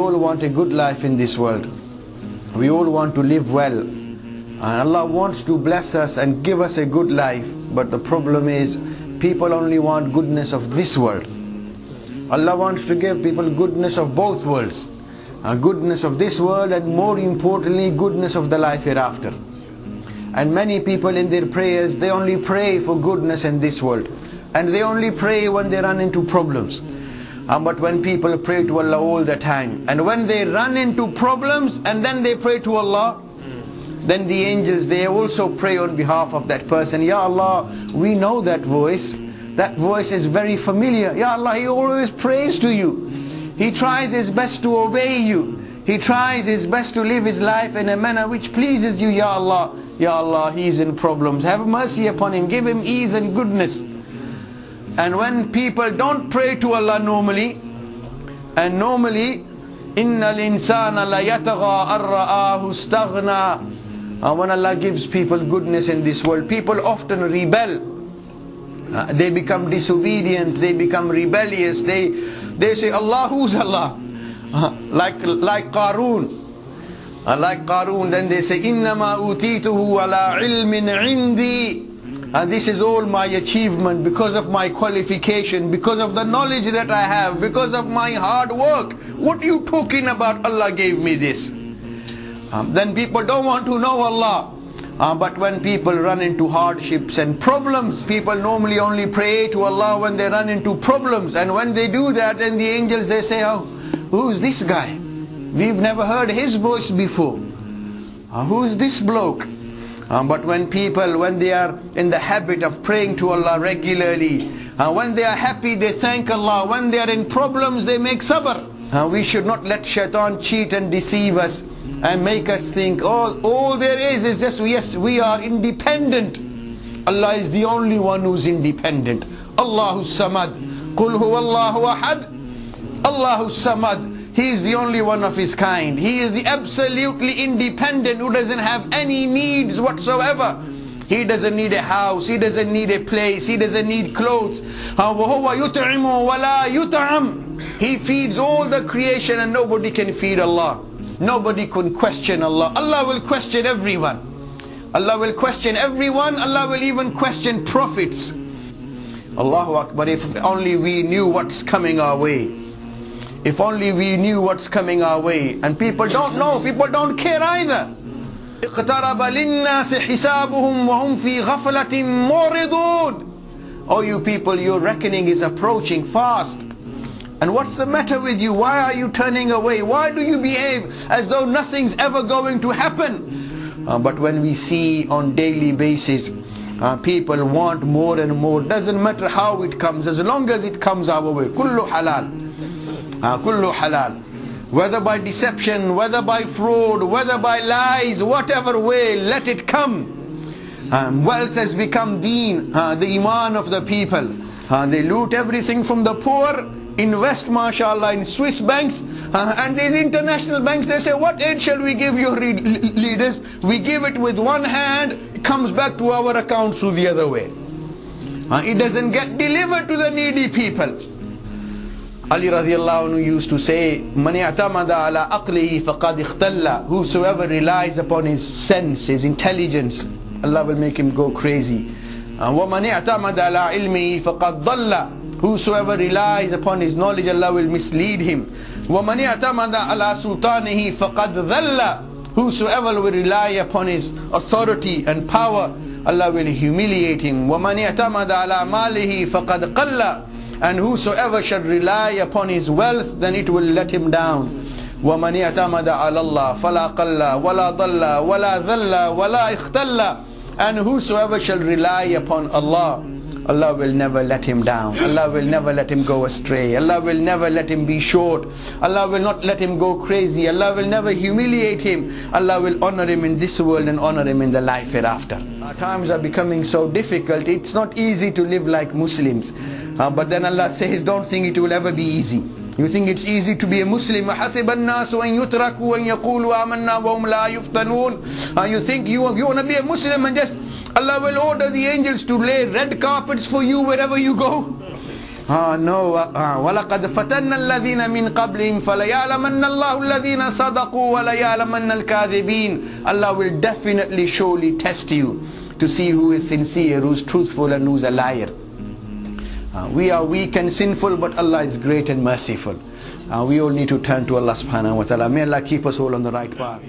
all want a good life in this world. We all want to live well. And Allah wants to bless us and give us a good life. But the problem is, people only want goodness of this world. Allah wants to give people goodness of both worlds. Goodness of this world, and more importantly, goodness of the life hereafter. And many people in their prayers, they only pray for goodness in this world. And they only pray when they run into problems. But when people pray to Allah all the time, and when they run into problems and then they pray to Allah, then the angels, they also pray on behalf of that person. Ya Allah, we know that voice. That voice is very familiar. Ya Allah, he always prays to you. He tries his best to obey you. He tries his best to live his life in a manner which pleases you, Ya Allah. Ya Allah, he is in problems. Have mercy upon him. Give him ease and goodness. And when people don't pray to Allah normally, and normally, إِنَّ الْإِنسَانَ لَيَتَغَىٰ أَرَّآهُ اسْتَغْنَىٰ. When Allah gives people goodness in this world, people often rebel. They become disobedient, they become rebellious, they say, Allah, who's Allah? Like Qarun. Like Qarun, then they say, إِنَّمَا أُوتِيتُهُ عَلَىٰ عِلْمٍ عِنْدِي. And this is all my achievement, because of my qualification, because of the knowledge that I have, because of my hard work. What are you talking about? Allah gave me this. Then people don't want to know Allah. But when people run into hardships and problems, people normally only pray to Allah when they run into problems. And when they do that, then the angels, they say, oh, who's this guy? We've never heard his voice before. Who's this bloke? But when people, when they are in the habit of praying to Allah regularly, when they are happy, they thank Allah. When they are in problems, they make sabr. We should not let shaitan cheat and deceive us and make us think, all there is just, yes, we are independent. Allah is the only one who's independent. Allahu Samad. Qul huwa Allahu Ahad. Allahu Samad. He is the only one of his kind. He is the absolutely independent, who doesn't have any needs whatsoever. He doesn't need a house, he doesn't need a place, he doesn't need clothes. He feeds all the creation, and nobody can feed Allah. Nobody can question Allah. Allah will question everyone. Allah will question everyone. Allah will even question prophets. Allahu Akbar. If only we knew what's coming our way. If only we knew what's coming our way. And people don't know, people don't care either. اقترب للناس حسابهم وهم في غفلة معرضون. Oh, you people, your reckoning is approaching fast. And what's the matter with you? Why are you turning away? Why do you behave as though nothing's ever going to happen? But when we see on daily basis, people want more and more. Doesn't matter how it comes, as long as it comes our way. Kullu halal. Kullu halal. Whether by deception, whether by fraud, whether by lies, whatever way, let it come. Wealth has become deen, the iman of the people. They loot everything from the poor, invest, mashallah, in Swiss banks, and these international banks, they say, what aid shall we give your leaders? We give it with one hand, it comes back to our account through the other way. It doesn't get delivered to the needy people. Ali radiallahu anhu used to say, "Man i'tamada ala aqlihi faqad ikhtalla." Whosoever relies upon his sense, his intelligence, Allah will make him go crazy. Wa man i'tamada ala ilmihi faqad dalla. Whosoever relies upon his knowledge, Allah will mislead him. Wa man i'tamada ala sultanihi faqad dhalla. Whosoever will rely upon his authority and power, Allah will humiliate him. Wa man i'tamada ala malihi faqad qalla. And whosoever shall rely upon his wealth, then it will let him down. وَمَنْ يَعْتَمَدَ عَلَى اللَّهِ فَلَا قَلَّ وَلَا ضَلَّ وَلَا ذَلَّ وَلَا اخْتَلَّ. And whosoever shall rely upon Allah, Allah will never let him down. Allah will never let him go astray. Allah will never let him be short. Allah will not let him go crazy. Allah will never humiliate him. Allah will honor him in this world and honor him in the life hereafter. Our times are becoming so difficult. It's not easy to live like Muslims. But then Allah says, don't think it will ever be easy. You think it's easy to be a Muslim? حَسِبَ النَّاسُ أَن يُتْرَكُوا أَن يَقُولُوا آمَنَّا وَهُمْ لَا يُفْتَنُونَ. You think you want to be a Muslim and just Allah will order the angels to lay red carpets for you wherever you go? No, وَلَقَدْ فَتَنَّ الَّذِينَ مِنْ قَبْلِهِمْ فَلَيَعْلَمَنَّ اللَّهُ الَّذِينَ صَدَقُوا وَلَيَعْلَمَنَّ الْكَاذِبِينَ. Allah will definitely, surely test you to see who is sincere, who is truthful, and who is a liar. We are weak and sinful, but Allah is great and merciful. We all need to turn to Allah subhanahu wa ta'ala. May Allah keep us all on the right path.